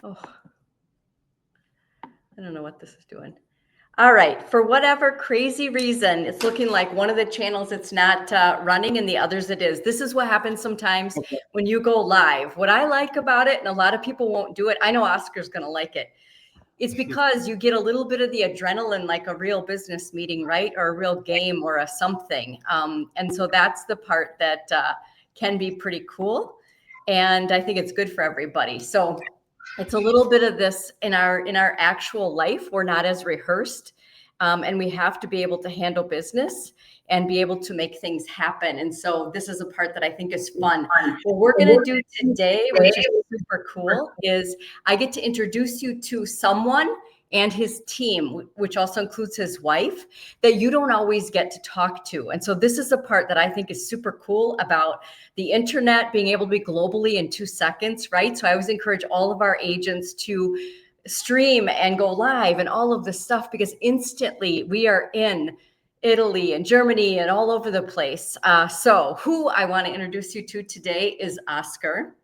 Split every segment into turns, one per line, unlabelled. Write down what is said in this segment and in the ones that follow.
Oh, I don't know what this is doing. All right. For whatever crazy reason, it's looking like one of the channels it's not running and the others it is. This is what happens sometimes when you go live. What I like about it, and a lot of people won't do it, I know Oscar's going to like it. It's because you get a little bit of the adrenaline like a real business meeting, right? Or a real game or a something. And so that's the part that can be pretty cool. And I think it's good for everybody. So it's a little bit of this in our actual life. We're not as rehearsed. And we have to be able to handle business and be able to make things happen. And so this is a part that I think is fun. What we're going to do today, which is super cool, is I get to introduce you to someone and his team, which also includes his wife, that you don't always get to talk to. And so this is the part that I think is super cool about the internet being able to be globally in 2 seconds, right? So I always encourage all of our agents to stream and go live and all of this stuff, because instantly we are in Italy and Germany and all over the place. So who I want to introduce you to today is Oscar.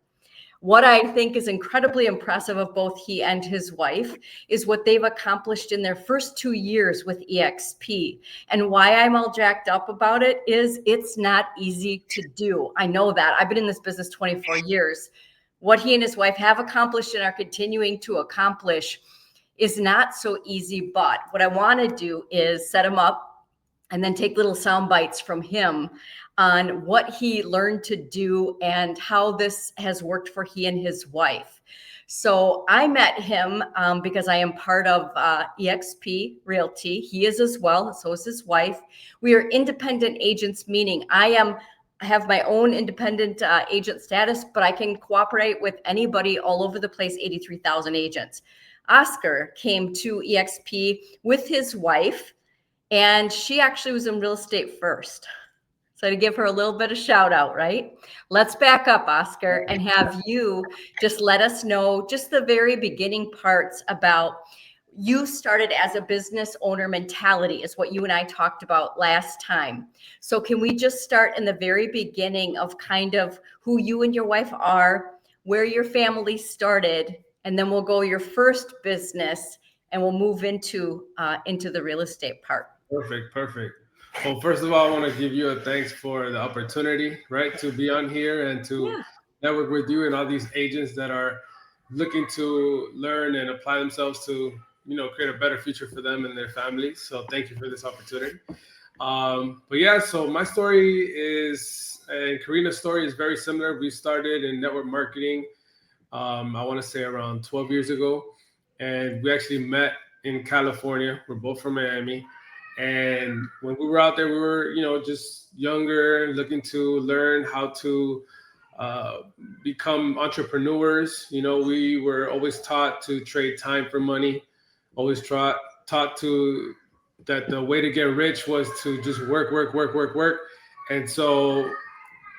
What I think is incredibly impressive of both he and his wife is what they've accomplished in their first 2 years with EXP. And why I'm all jacked up about it is it's not easy to do. I know that. I've been in this business 24 years. What he and his wife have accomplished and are continuing to accomplish is not so easy. But what I want to do is set him up and then take little sound bites from him on what he learned to do and how this has worked for he and his wife. So I met him because I am part of EXP Realty. He is as well, so is his wife. We are independent agents, meaning I have my own independent agent status, but I can cooperate with anybody all over the place, 83,000 agents. Oscar came to EXP with his wife, and she actually was in real estate first. So to give her a little bit of shout out, right? Let's back up, Oscar, and have you just let us know just the very beginning parts about you started as a business owner mentality is what you and I talked about last time. So can we just start in the very beginning of kind of who you and your wife are, where your family started, and then we'll go your first business and we'll move into the real estate part.
Perfect. Well, first of all, I want to give you a thanks for the opportunity, right, to be on here and to network with you and all these agents that are looking to learn and apply themselves to, create a better future for them and their families. So thank you for this opportunity. But yeah, so my story is, and Carina's story is very similar. We started in network marketing, I want to say around 12 years ago. And we actually met in California. We're both from Miami. And when we were out there, we were, just younger, looking to learn how to become entrepreneurs. We were always taught to trade time for money, always taught to that the way to get rich was to just work. And so,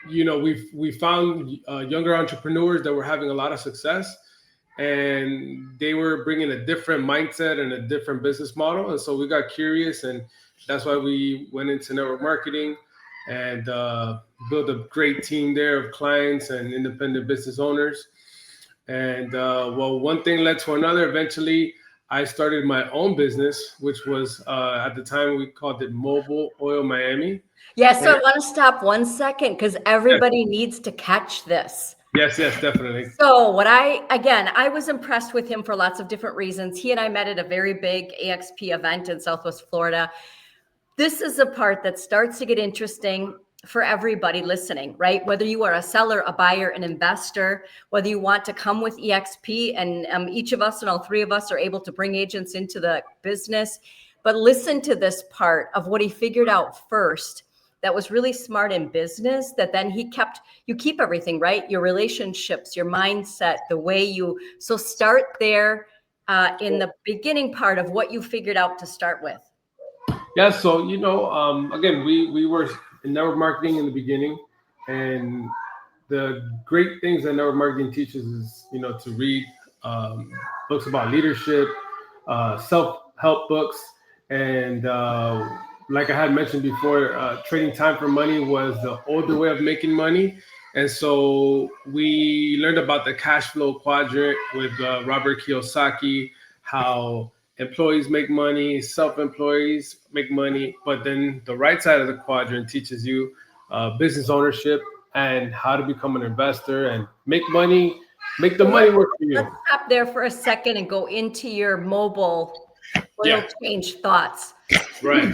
we found younger entrepreneurs that were having a lot of success. And they were bringing a different mindset and a different business model. And so we got curious, and that's why we went into network marketing and built a great team there of clients and independent business owners. And one thing led to another. Eventually, I started my own business, which was at the time we called it Mobile Oil Miami.
Yeah, so I want to stop 1 second because everybody needs to catch this.
Yes, definitely.
So I was impressed with him for lots of different reasons. He and I met at a very big EXP event in Southwest Florida. This is a part that starts to get interesting for everybody listening, right? Whether you are a seller, a buyer, an investor, whether you want to come with EXP, and each of us and all three of us are able to bring agents into the business. But listen to this part of what he figured out first that was really smart in business, that then you keep everything, right? Your relationships, your mindset, the way so start there in the beginning part of what you figured out to start with.
Yeah, so, again, we were in network marketing in the beginning, and the great things that network marketing teaches is, to read books about leadership, self-help books, and like I had mentioned before, trading time for money was the older way of making money. And so we learned about the cash flow quadrant with Robert Kiyosaki, how employees make money, self-employees make money, but then the right side of the quadrant teaches you business ownership and how to become an investor and make money, make the
So
money work for
let's
you.
stop there for a second and go into your mobile oil
Yeah,
change thoughts.
right.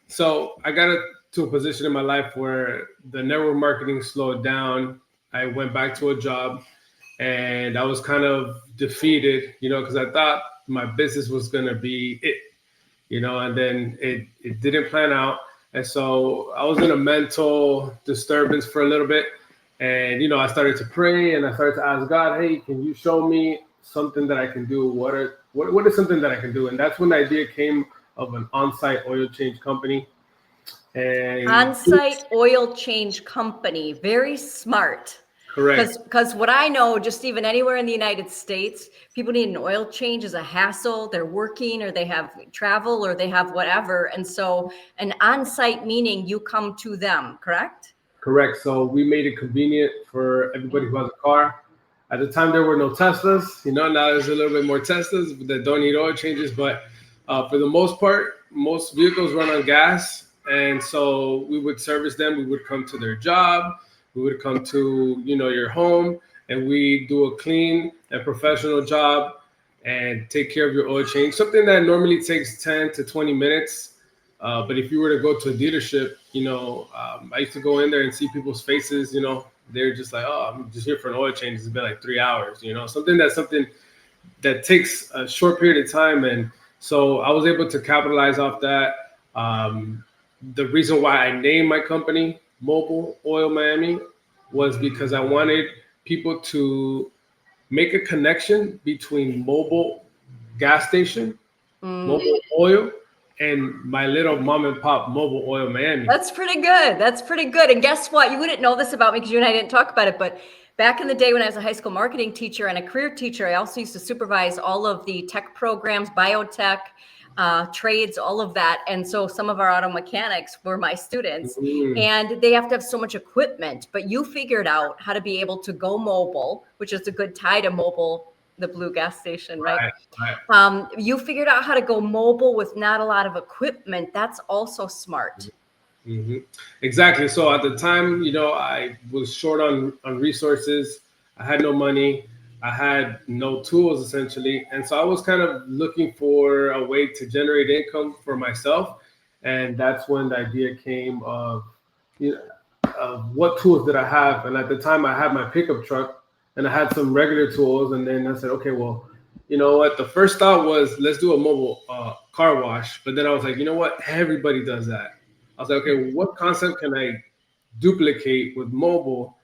So I got to a position in my life where the network marketing slowed down. I went back to a job and I was kind of defeated, because I thought my business was going to be it, and then it didn't plan out. And so I was in a mental disturbance for a little bit. And, I started to pray and I started to ask God, hey, can you show me something that I can do? What is something that I can do? And that's when the idea came of an on-site oil change company. And
On-site oil change company, very smart.
correct.
Because what I know, just even anywhere in the United States, people need an oil change is a hassle. They're working or they have travel or they have whatever. And so an on-site meaning you come to them, correct?
Correct. So we made it convenient for everybody who has a car. At the time, there were no Teslas. Now there's a little bit more Teslas that don't need oil changes. But for the most part, most vehicles run on gas. And so we would service them. We would come to their job. We would come to, your home. And we do a clean and professional job and take care of your oil change. Something that normally takes 10 to 20 minutes. But if you were to go to a dealership, I used to go in there and see people's faces, they're just like, oh, I'm just here for an oil change. It's been like 3 hours, something that takes a short period of time. And so I was able to capitalize off that. The reason why I named my company Mobile Oil Miami was because I wanted people to make a connection between mobile gas station, mobile oil, and my little mom and pop Mobile Oil Miami.
That's pretty good. That's pretty good. And guess what? You wouldn't know this about me because you and I didn't talk about it, but back in the day when I was a high school marketing teacher and a career teacher, I also used to supervise all of the tech programs, biotech, trades, all of that. And so some of our auto mechanics were my students and they have to have so much equipment, but you figured out how to be able to go mobile, which is a good tie to mobile, the blue gas station, right?
Right.
You figured out how to go mobile with not a lot of equipment. That's also smart.
Mm-hmm. Exactly. So at the time, I was short on resources. I had no money. I had no tools essentially. And so I was kind of looking for a way to generate income for myself. And that's when the idea came of what tools did I have. And at the time I had my pickup truck and I had some regular tools. And then I said, okay, well, you know what? The first thought was, let's do a mobile car wash. But then I was like, you know what? Everybody does that. I was like, okay, what concept can I duplicate with mobile,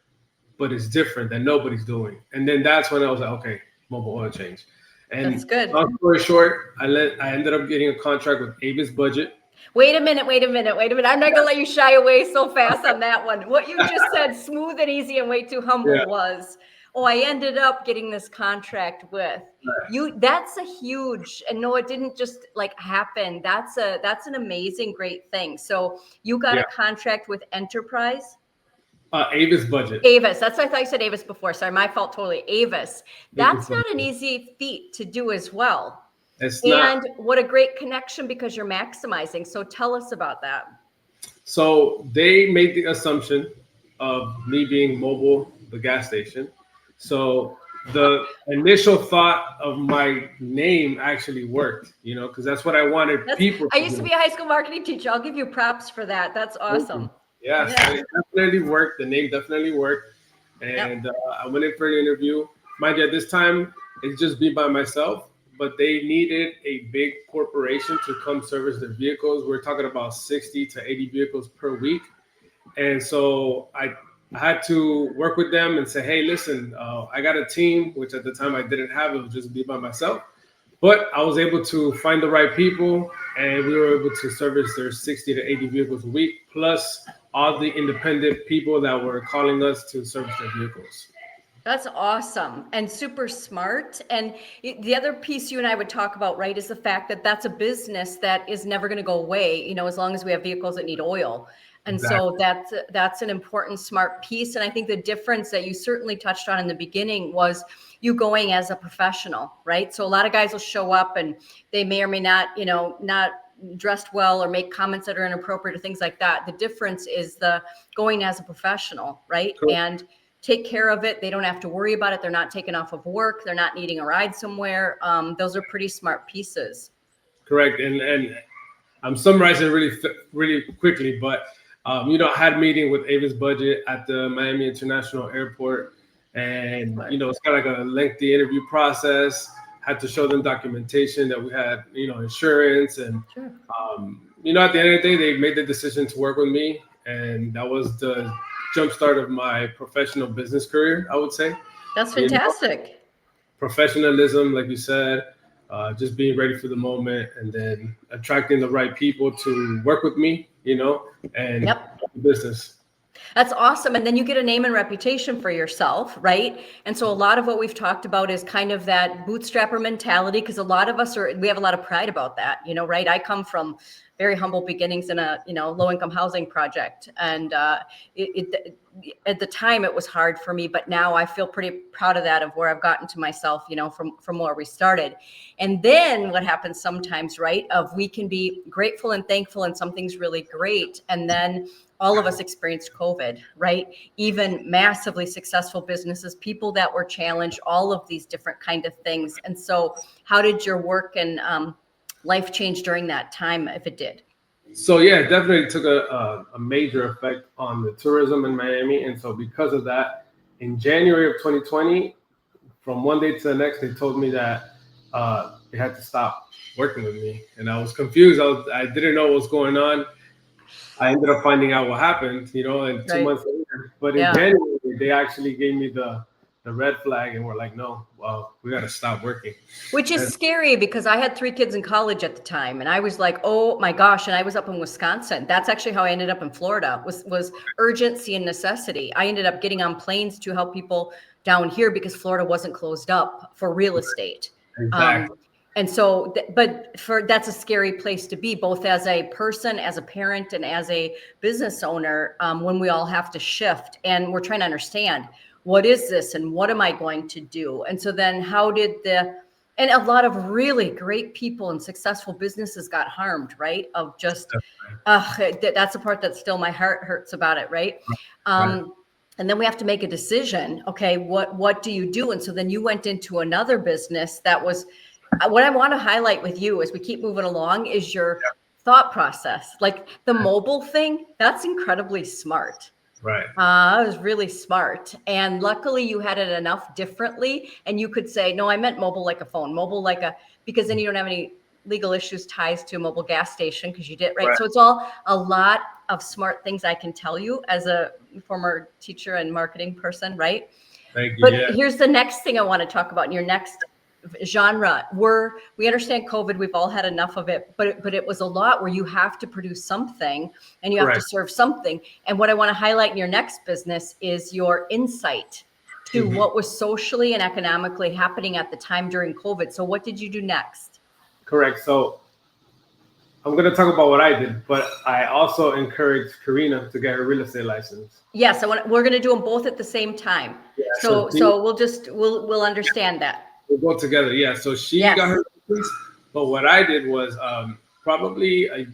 but it's different that nobody's doing? And then that's when I was like, okay, mobile oil change. And
That's good.
long story short, I ended up getting a contract with Avis Budget.
Wait a minute. I'm not gonna let you shy away so fast on that one. What you just said, smooth and easy and way too humble, was, oh, I ended up getting this contract with you. That's a huge, and no, it didn't just like happen. That's an amazing, great thing. So you got a contract with Enterprise?
Avis Budget.
Avis. That's why I thought you said Avis before. Sorry, my fault totally. Avis. That's not an easy feat to do as well.
It's
and
not.
What a great connection because you're maximizing. So tell us about that.
So they made the assumption of me being mobile, the gas station. So the initial thought of my name actually worked, because that's what I wanted people to
I used to be a high school marketing teacher. I'll give you props for that. That's awesome.
Yes, it definitely worked. The name definitely worked. And I went in for an interview. Mind you, at this time, it's just me by myself, but they needed a big corporation to come service their vehicles. We're talking about 60 to 80 vehicles per week. And so I had to work with them and say, hey, listen, I got a team, which at the time I didn't have. It was just me by myself. But I was able to find the right people, and we were able to service their 60 to 80 vehicles a week, plus all the independent people that were calling us to service their vehicles.
That's awesome and super smart. And the other piece you and I would talk about, right, is the fact that that's a business that is never going to go away, as long as we have vehicles that need oil. And so that's an important, smart piece. And I think the difference that you certainly touched on in the beginning was you going as a professional, right? So a lot of guys will show up and they may or may not, not dressed well or make comments that are inappropriate or things like that. The difference is the going as a professional, right?
Cool.
And take care of it. They don't have to worry about it. They're not taken off of work. They're not needing a ride somewhere. Those are pretty smart pieces.
Correct. And I'm summarizing really quickly, but I had a meeting with Avis Budget at the Miami International Airport, and it's kind of like a lengthy interview process. Had to show them documentation that we had, insurance, and
Sure.
at the end of the day, they made the decision to work with me, and that was the jumpstart of my professional business career, I would say.
That's fantastic.
Professionalism, like you said. Just being ready for the moment, and then attracting the right people to work with me, and the business.
That's awesome. And then you get a name and reputation for yourself, right? And so a lot of what we've talked about is kind of that bootstrapper mentality, because a lot of us we have a lot of pride about that, right? I come from very humble beginnings in a, low-income housing project. And at the time it was hard for me, but now I feel pretty proud of that, of where I've gotten to myself, from where we started. And then what happens sometimes, right, of we can be grateful and thankful and something's really great. And then all of us experienced COVID, right? Even massively successful businesses, people that were challenged, all of these different kind of things. And so how did your work and life change during that time, if it did?
So yeah, it definitely took a major effect on the tourism in Miami. And so because of that, in January of 2020, from one day to the next, they told me that they had to stop working with me. And I was confused. I didn't know what was going on. I ended up finding out what happened, and 2 months later. But in January, they actually gave me the red flag, and we're like, no, well, we got to stop working.
Which is scary, because I had 3 kids in college at the time, and I was like, oh my gosh. And I was up in Wisconsin. That's actually how I ended up in Florida, was urgency and necessity. I ended up getting on planes to help people down here because Florida wasn't closed up for real estate.
Exactly.
And so, that's a scary place to be, both as a person, as a parent, and as a business owner, when we all have to shift and we're trying to understand, what is this and what am I going to do? And so then and a lot of really great people and successful businesses got harmed, right? Of just, that's the part that still my heart hurts about it, right? And then we have to make a decision. Okay, what do you do? And so then you went into another business that was, what I want to highlight with you as we keep moving along is your thought process. Like the mobile thing, that's incredibly smart.
Right.
It was really smart. And luckily you had it enough differently. And you could say, no, I meant mobile like a phone, because then you don't have any legal issues ties to a mobile gas station because you did, right? So it's all a lot of smart things I can tell you as a former teacher and marketing person, right?
Thank you.
But here's the next thing I want to talk about in your next genre. We understand COVID, we've all had enough of it, but it was a lot where you have to produce something and you have to serve something. And what I want to highlight in your next business is your insight to what was socially and economically happening at the time during COVID. So what did you do next?
Correct. So I'm going to talk about what I did, but I also encouraged Carina to get her real estate license.
Yes, we're going to do them both at the same time. Yeah, so we'll understand that.
We'll go together. Yeah. So she got her license, but what I did was probably a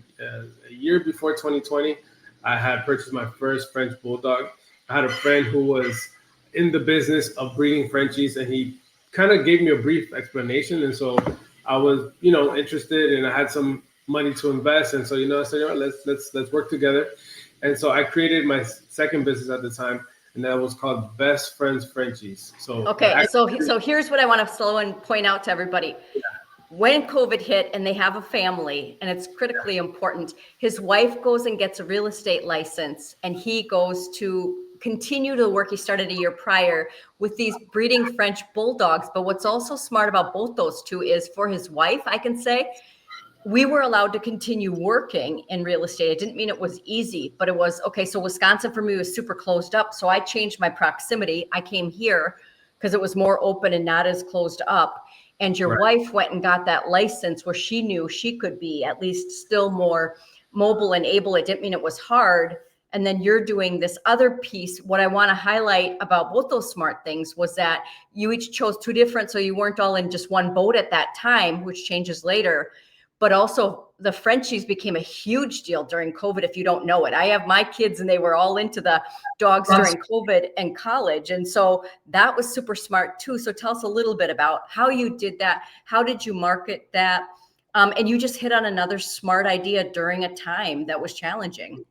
year before 2020, I had purchased my first French bulldog. I had a friend who was in the business of breeding Frenchies, and he kind of gave me a brief explanation. And so I was, interested, and I had some money to invest. And so, I said, let's work together. And so I created my second business at the time, and that was called Best Friends Frenchies. So
so here's what I want to slow and point out to everybody. When COVID hit and they have a family, and it's critically important, his wife goes and gets a real estate license, and he goes to continue the work he started a year prior with these breeding French bulldogs. But what's also smart about both those two is, for his wife, I can say, we were allowed to continue working in real estate. It didn't mean it was easy, but it was okay. So Wisconsin for me was super closed up. So I changed my proximity. I came here because it was more open and not as closed up. And your wife went and got that license where she knew she could be at least still more mobile and able. It didn't mean it was hard. and then you're doing this other piece. What I want to highlight about both those smart things was that you each chose two different, so you weren't all in just one boat at that time, which changes later. But also the Frenchies became a huge deal during COVID, if you don't know it. I have my kids and they were all into the dogs during COVID and college. And so that was super smart too. So tell us a little bit about how you did that. How did you market that? And you just hit on another smart idea during a time that was challenging.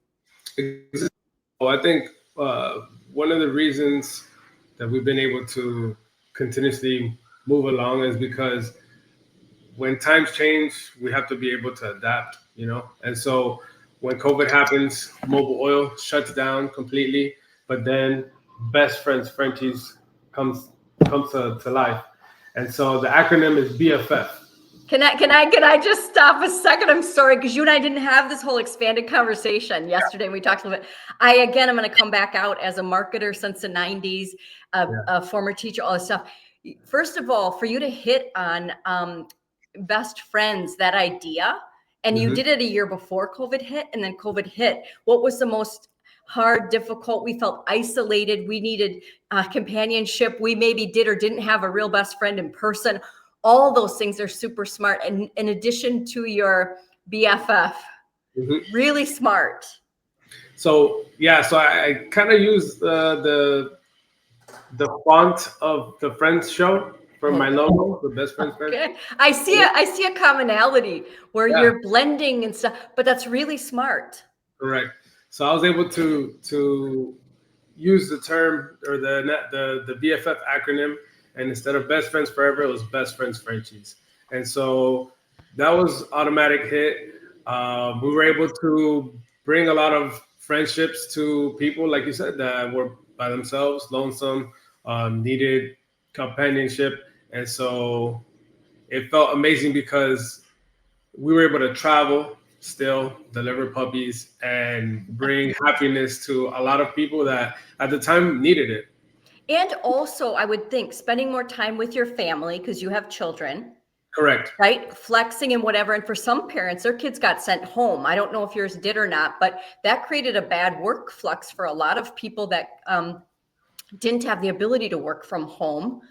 Well, I think one of the reasons that we've been able to continuously move along is because when times change, we have to be able to adapt, And so when COVID happens, Mobile Oil shuts down completely, but then Best Friends Frenchies comes to life. And so the acronym is BFF.
Can I just stop a second? I'm sorry, because you and I didn't have this whole expanded conversation yesterday. We talked a little bit. I'm going to come back out as a marketer since the 90s, a former teacher, all this stuff. First of all, for you to hit on Best Friends, that idea, and you did it a year before COVID hit, and then COVID hit. What was the most hard, difficult? We felt isolated. We needed companionship. We maybe did or didn't have a real best friend in person. All those things are super smart. And in addition to your BFF, really smart.
So I kind of use the font of the Friends show for my logo, the Best Friends.
Okay. I see a commonality where you're blending and stuff, but that's really smart.
Correct. So I was able to use the term or the BFF acronym, and instead of Best Friends Forever, it was Best Friends Frenchies. And so that was automatic hit. We were able to bring a lot of friendships to people, like you said, that were by themselves, lonesome, needed companionship. And so it felt amazing because we were able to travel, still deliver puppies, and bring happiness to a lot of people that at the time needed it.
And also, I would think spending more time with your family because you have children.
Correct.
Right? Flexing and whatever. And for some parents, their kids got sent home. I don't know if yours did or not, but that created a bad work flux for a lot of people that didn't have the ability to work from home.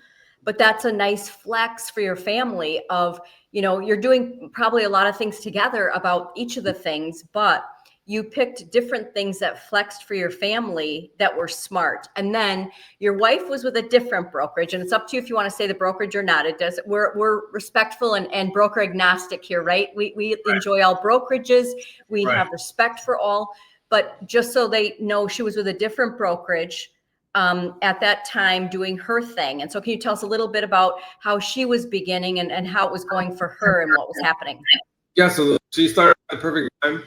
But that's a nice flex for your family of, you're doing probably a lot of things together about each of the things, but you picked different things that flexed for your family that were smart. And then your wife was with a different brokerage, and it's up to you if you want to say the brokerage or not. It does. We're respectful and broker agnostic here, right? We enjoy all brokerages. We have respect for all, but just so they know, she was with a different brokerage at that time doing her thing. And so can you tell us a little bit about how she was beginning and how it was going for her and what was happening?
Yeah, so she started at the perfect time.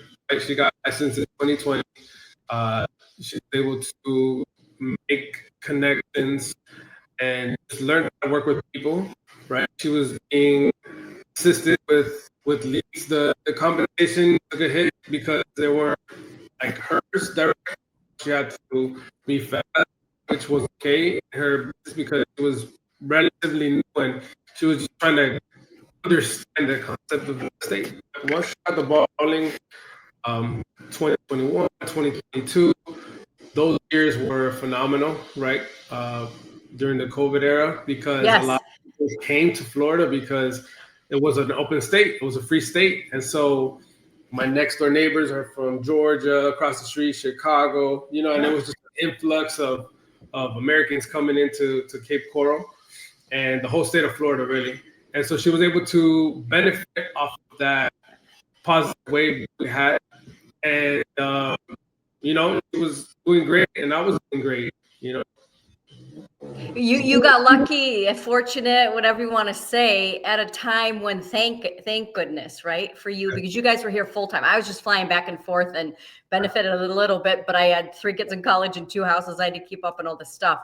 She got licensed in 2020. She was able to make connections and just learn how to work with people, right? She was being assisted with leads. The compensation took a hit because they weren't like hers direct. She had to be fast, which was okay. Her because it was relatively new and she was just trying to understand the concept of the state. Once she got the ball rolling, 2021, 2022, those years were phenomenal, right? During the COVID era, because a lot of people came to Florida because it was an open state, it was a free state. And so my next door neighbors are from Georgia, across the street, Chicago, and it was just an influx of Americans coming into Cape Coral and the whole state of Florida, really. And so she was able to benefit off of that positive wave we had. And, she was doing great and I was doing great,
You got lucky, fortunate, whatever you want to say, at a time when thank goodness, right, for you, because you guys were here full time. I was just flying back and forth and benefited a little bit, but I had 3 kids in college and 2 houses I had to keep up and all this stuff.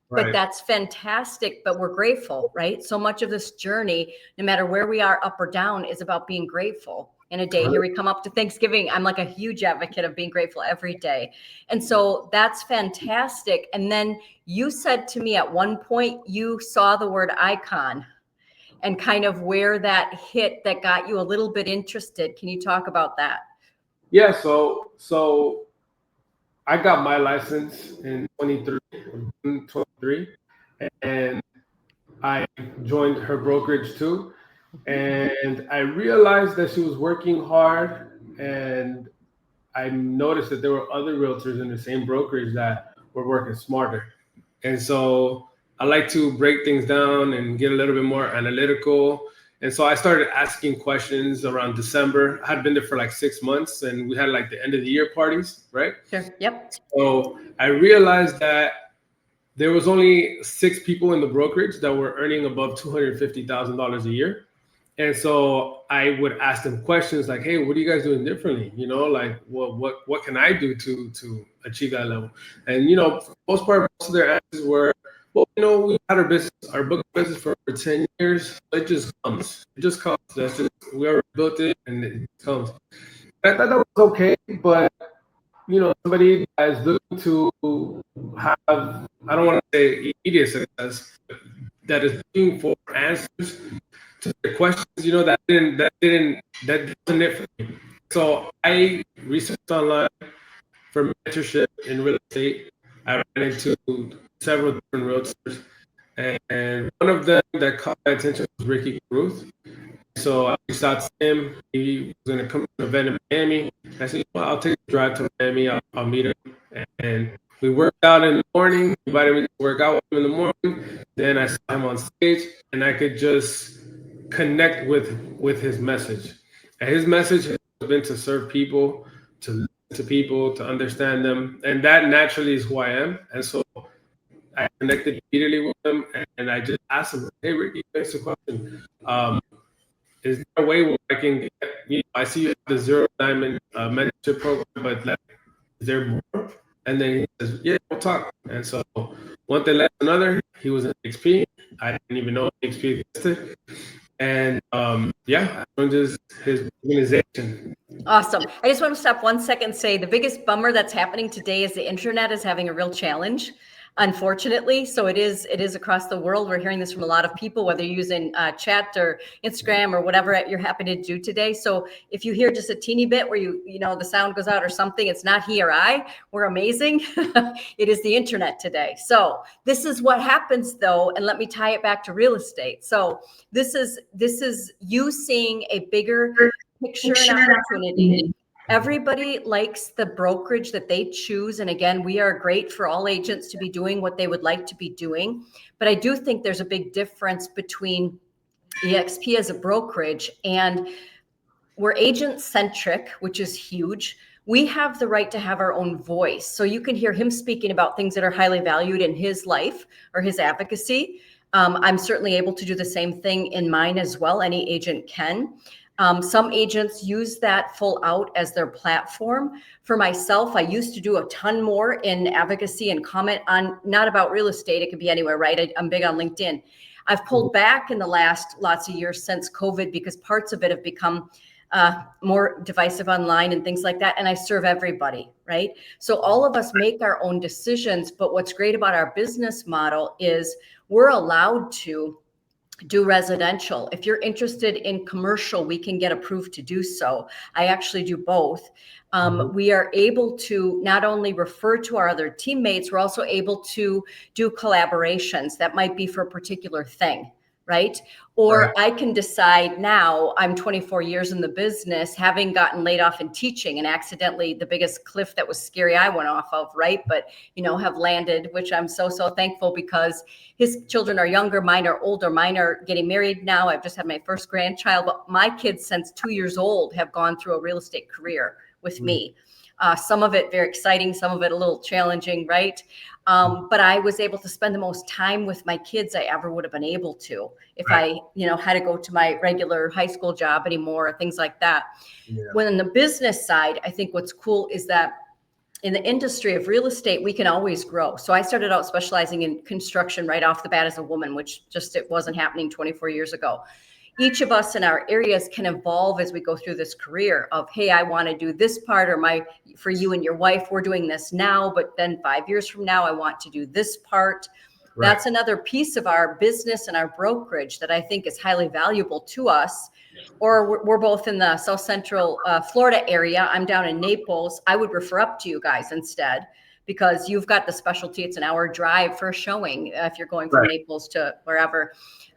But that's fantastic. But we're grateful, right? So much of this journey, no matter where we are, up or down, is about being grateful. In a day, here we come up to Thanksgiving. I'm like a huge advocate of being grateful every day. And so that's fantastic. And then you said to me at one point, you saw the word icon and kind of where that hit that got you a little bit interested. Can you talk about that?
Yeah. So I got my license in 23, and I joined her brokerage too. And I realized that she was working hard, and I noticed that there were other realtors in the same brokerage that were working smarter. And so I like to break things down and get a little bit more analytical. And so I started asking questions around December. I had been there for like 6 months, and we had like the end of the year parties, right?
Sure. Yep.
So I realized that there was only 6 people in the brokerage that were earning above $250,000 a year. And so I would ask them questions like, "Hey, what are you guys doing differently? You know, like, what can I do to achieve that level?" And for the most part, most of their answers were, "Well, we had our book of business for over 10 years. It just comes. It just comes. That's just we already built it, and it comes." I thought that was okay, but somebody that is looking to have, I don't want to say immediate success, but that is looking for answers to the questions, that wasn't it for me. So I researched online for mentorship in real estate. I ran into several different realtors, and one of them that caught my attention was Ricky Ruth. So I reached out to him. He was going to come to an event in Miami. I said, well, I'll take a drive to Miami. I'll meet him. And we worked out in the morning. He invited me to work out with him in the morning. Then I saw him on stage, and I could just connect with his message. And his message has been to serve people, to listen to people, to understand them. And that naturally is who I am. And so I connected immediately with him, and I just asked him, "Hey, Ricky, thanks for the question. Is there a way where I can get, I see you have the Zero Diamond mentorship program, but is there more?" And then he says, "Yeah, we'll talk." And so one thing led to another. He was an XP. I didn't even know XP existed. And I joined his organization.
Awesome. I just want to stop 1 second and say the biggest bummer that's happening today is the internet is having a real challenge, unfortunately. So it is across the world. We're hearing this from a lot of people, whether you're using chat or Instagram or whatever you're happy to do today. So if you hear just a teeny bit where the sound goes out or something, it's not he or I. We're amazing. It is the internet today. So this is what happens though. And let me tie it back to real estate. So this is you seeing a bigger picture and opportunity. Everybody likes the brokerage that they choose. And again, we are great for all agents to be doing what they would like to be doing. But I do think there's a big difference between EXP as a brokerage, and we're agent centric, which is huge. We have the right to have our own voice. So you can hear him speaking about things that are highly valued in his life or his advocacy. I'm certainly able to do the same thing in mine as well. Any agent can. Some agents use that full out as their platform. For myself, I used to do a ton more in advocacy and comment on, not about real estate. It could be anywhere, right? I'm big on LinkedIn. I've pulled back in the last lots of years since COVID because parts of it have become more divisive online and things like that. And I serve everybody, right? So all of us make our own decisions. But what's great about our business model is we're allowed to do residential. If you're interested in commercial, we can get approved to do so. I actually do both. We are able to not only refer to our other teammates, we're also able to do collaborations that might be for a particular thing, right? Or I can decide now, I'm 24 years in the business, having gotten laid off in teaching and accidentally the biggest cliff that was scary I went off of, right? But, have landed, which I'm so thankful because his children are younger, mine are older, mine are getting married now. I've just had my first grandchild, but my kids since 2 years old have gone through a real estate career with me. Some of it very exciting, some of it a little challenging, right? But I was able to spend the most time with my kids I ever would have been able to if I, had to go to my regular high school job anymore, or things like that. Yeah. When on the business side, I think what's cool is that in the industry of real estate, we can always grow. So I started out specializing in construction right off the bat as a woman, which it wasn't happening 24 years ago. Each of us in our areas can evolve as we go through this career of, hey, I want to do this part, or for you and your wife, we're doing this now, but then 5 years from now, I want to do this part. That's another piece of our business and our brokerage that I think is highly valuable to us. Or we're both in the South Central Florida area. I'm down in Naples. I would refer up to you guys instead, because you've got the specialty. It's an hour drive for a showing if you're going from Naples to wherever.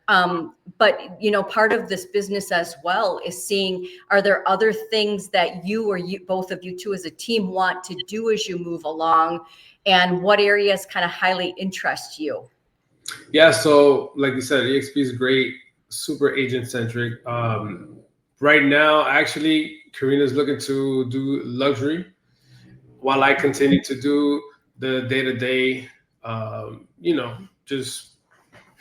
But you know, part of this business as well is seeing, are there other things that you or you, both of you two as a team, want to do as you move along, and what areas kind of highly interest you?
Yeah, so like you said, EXP is great, super agent centric. Right now, actually, Carina's looking to do luxury, while I continue to do the day to day, you know, just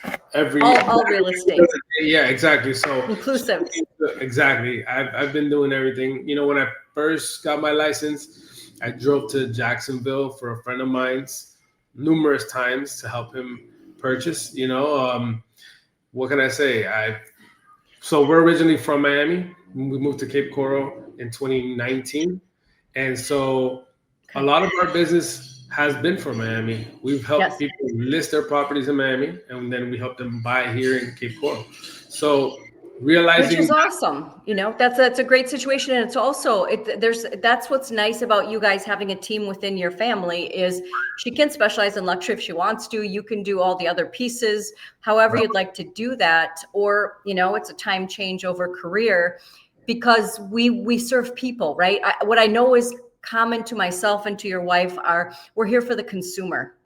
all real estate.
Yeah, exactly. So
Inclusive.
exactly. I've been doing everything. You know, when I first got my license, I drove to Jacksonville for a friend of mine's numerous times to help him purchase. You know, what can I say? So we're originally from Miami. We moved to Cape Coral in 2019, and so a lot of our business has been from Miami. We've helped people list their properties in Miami, and then we help them buy here in Cape Coral. So realizing,
which is awesome. You know, that's a great situation. And it's also, that's what's nice about you guys having a team within your family, is she can specialize in luxury if she wants to. You can do all the other pieces, however you'd like to do that. Or, you know, it's a time change over career, because we serve people, right? What I know is common to myself and to your wife we're here for the consumer.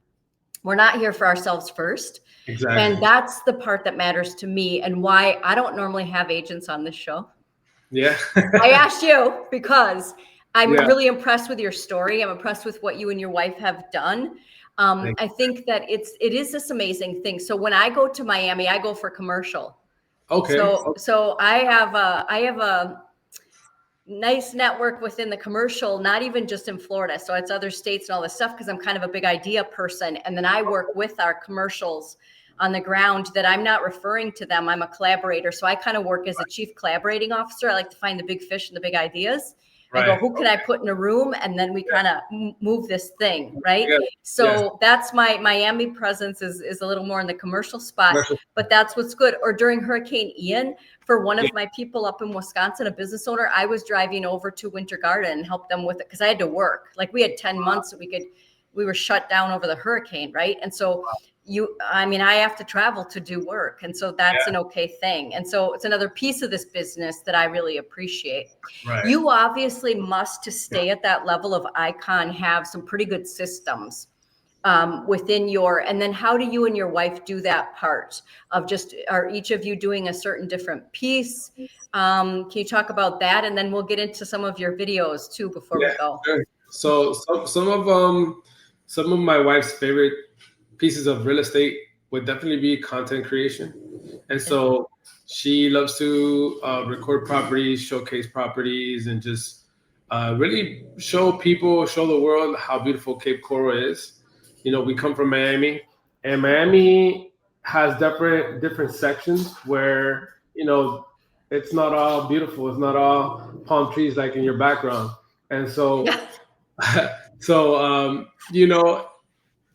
We're not here for ourselves first.
exactly.
And that's the part that matters to me, and why I don't normally have agents on this show.
Yeah.
I asked you because I'm really impressed with your story. I'm impressed with what you and your wife have done. I think that it is this amazing thing. So when I go to Miami, I go for commercial.
Okay.
So I have a nice network within the commercial, not even just in Florida. So it's other states and all this stuff, because I'm kind of a big idea person. And then I work with our commercials on the ground that I'm not referring to them. I'm a collaborator. So I kind of work as a chief collaborating officer. I like to find the big fish and the big ideas. I go, who can I put in a room? And then we kind of move this thing, right? So that's my Miami presence is a little more in the commercial spot, but that's what's good. Or during Hurricane Ian, for one of my people up in Wisconsin, a business owner, I was driving over to Winter Garden and helped them with it, because I had to work. Like, we had 10 months that we were shut down over the hurricane, right? And so I have to travel to do work. And so that's an okay thing. And so it's another piece of this business that I really appreciate. You obviously must, to stay at that level of icon, have some pretty good systems within and then how do you and your wife do that part of are each of you doing a certain different piece? Can you talk about that? And then we'll get into some of your videos too before we go.
Sure. So some of my wife's favorite pieces of real estate would definitely be content creation. And so she loves to record properties, showcase properties, and just really show the world how beautiful Cape Coral is. You know, we come from Miami, and Miami has different sections where, you know, it's not all beautiful. It's not all palm trees like in your background. And so, you know,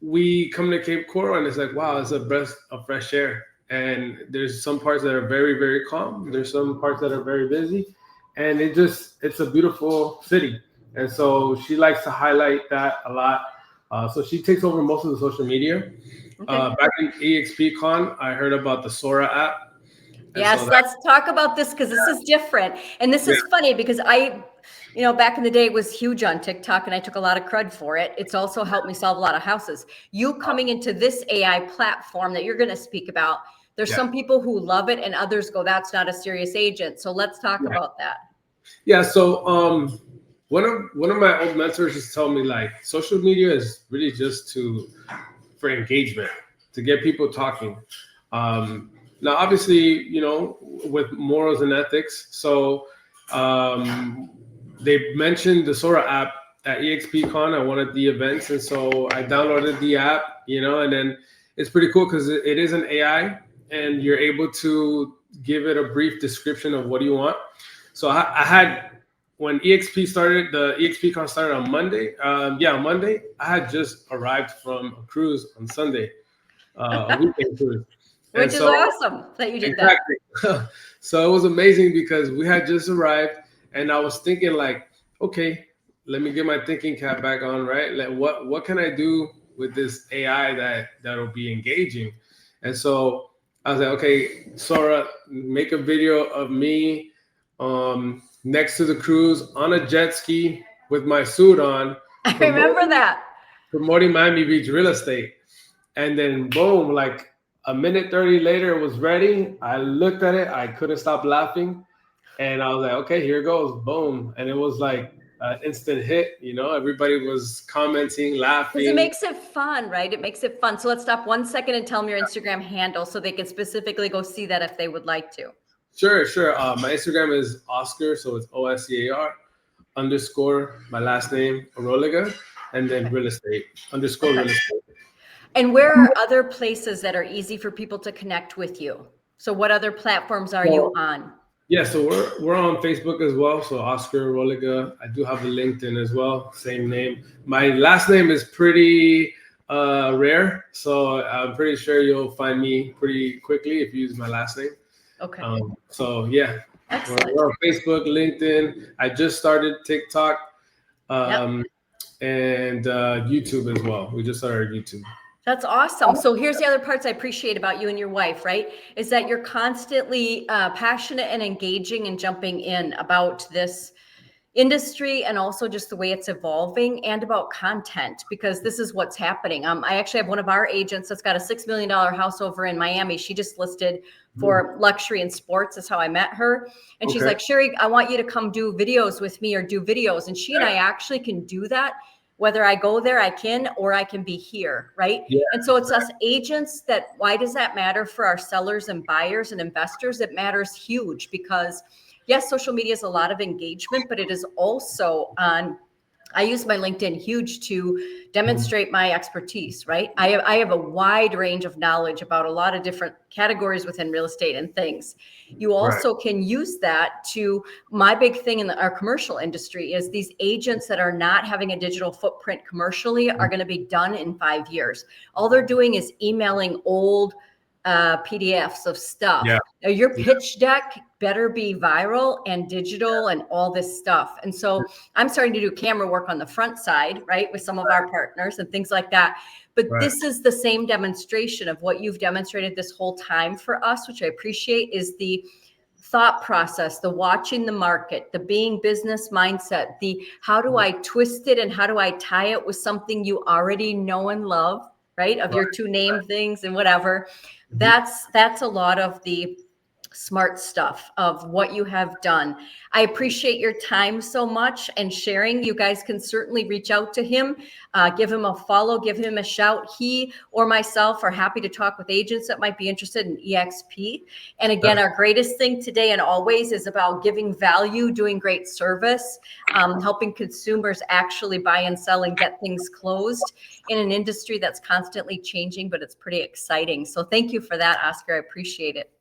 we come to Cape Coral and it's like, wow, it's a breath of fresh air. And there's some parts that are very, very calm. There's some parts that are very busy. And it's a beautiful city. And so she likes to highlight that a lot. So she takes over most of the social media. Back in EXPCon, I heard about the Sora app.
Yes, let's talk about this, because this is different. And this is funny because back in the day, it was huge on TikTok and I took a lot of cred for it. It's also helped me solve a lot of houses. You coming into this AI platform that you're going to speak about, there's some people who love it and others go, that's not a serious agent. So let's talk about that.
Yeah. So one of my old mentors just told me, like, social media is really just for engagement, to get people talking. Now, obviously, you know, with morals and ethics. So they mentioned the Sora app at EXPCon at one of the events. And so I downloaded the app, you know, and then it's pretty cool because it is an AI and you're able to give it a brief description of what you want. So I had, when the EXPCon started on Monday. On Monday, I had just arrived from a cruise on Sunday. a weekend cruise.
Which is awesome that you did that.
Exactly. So it was amazing because we had just arrived, and I was thinking like, okay, let me get my thinking cap back on, right? Like, what can I do with this AI that'll be engaging? And so I was like, okay, Sora, make a video of me next to the cruise on a jet ski with my suit on,
I remember that.
promoting Miami Beach real estate. And then boom, like a minute 30 later, it was ready. I looked at it, I couldn't stop laughing. And I was like, okay, here it goes, boom. And it was like an instant hit, you know, everybody was commenting, laughing.
Because it makes it fun, right? It makes it fun. So let's stop 1 second and tell them your Instagram handle so they can specifically go see that if they would like to.
Sure. My Instagram is Oscar, so it's OSCAR _ my last name, Oroliga, and then real estate _ real estate.
And where are other places that are easy for people to connect with you? So what other platforms are you on?
Yeah, so we're on Facebook as well. So Oscar Roliga. I do have a LinkedIn as well, same name. My last name is pretty rare, so I'm pretty sure you'll find me pretty quickly if you use my last name.
Okay.
So yeah,
excellent.
We're on Facebook, LinkedIn. I just started TikTok and YouTube as well. We just started YouTube.
That's awesome. So here's the other parts I appreciate about you and your wife, right? Is that you're constantly passionate and engaging and jumping in about this industry and also just the way it's evolving and about content, because this is what's happening. I actually have one of our agents that's got a $6 million house over in Miami. She just listed for luxury and sports. That's how I met her. And she's like, Sherry, I want you to come do videos with me or do videos. And she and I actually can do that. Whether I go there, I can, or I can be here, right? Yeah. And so it's us agents that, why does that matter for our sellers and buyers and investors? It matters huge because yes, social media is a lot of engagement, but it is also on, I use my LinkedIn huge to demonstrate my expertise, right? I have a wide range of knowledge about a lot of different categories within real estate and things. You also can use that to, my big thing in our commercial industry is these agents that are not having a digital footprint commercially are going to be done in 5 years. All they're doing is emailing old PDFs of stuff. Yeah. Now your pitch deck better be viral and digital and all this stuff. And so I'm starting to do camera work on the front side, right, with some of our partners and things like that. But this is the same demonstration of what you've demonstrated this whole time for us, which I appreciate, is the thought process, the watching the market, the being business mindset, the how do I twist it and how do I tie it with something you already know and love, right? Of your two name things and whatever. That's a lot of the smart stuff of what you have done. I appreciate your time so much and sharing. You guys can certainly reach out to him, give him a follow, give him a shout. He or myself are happy to talk with agents that might be interested in EXP. And again, our greatest thing today and always is about giving value, doing great service, helping consumers actually buy and sell and get things closed in an industry that's constantly changing, but it's pretty exciting. So thank you for that, Oscar. I appreciate it.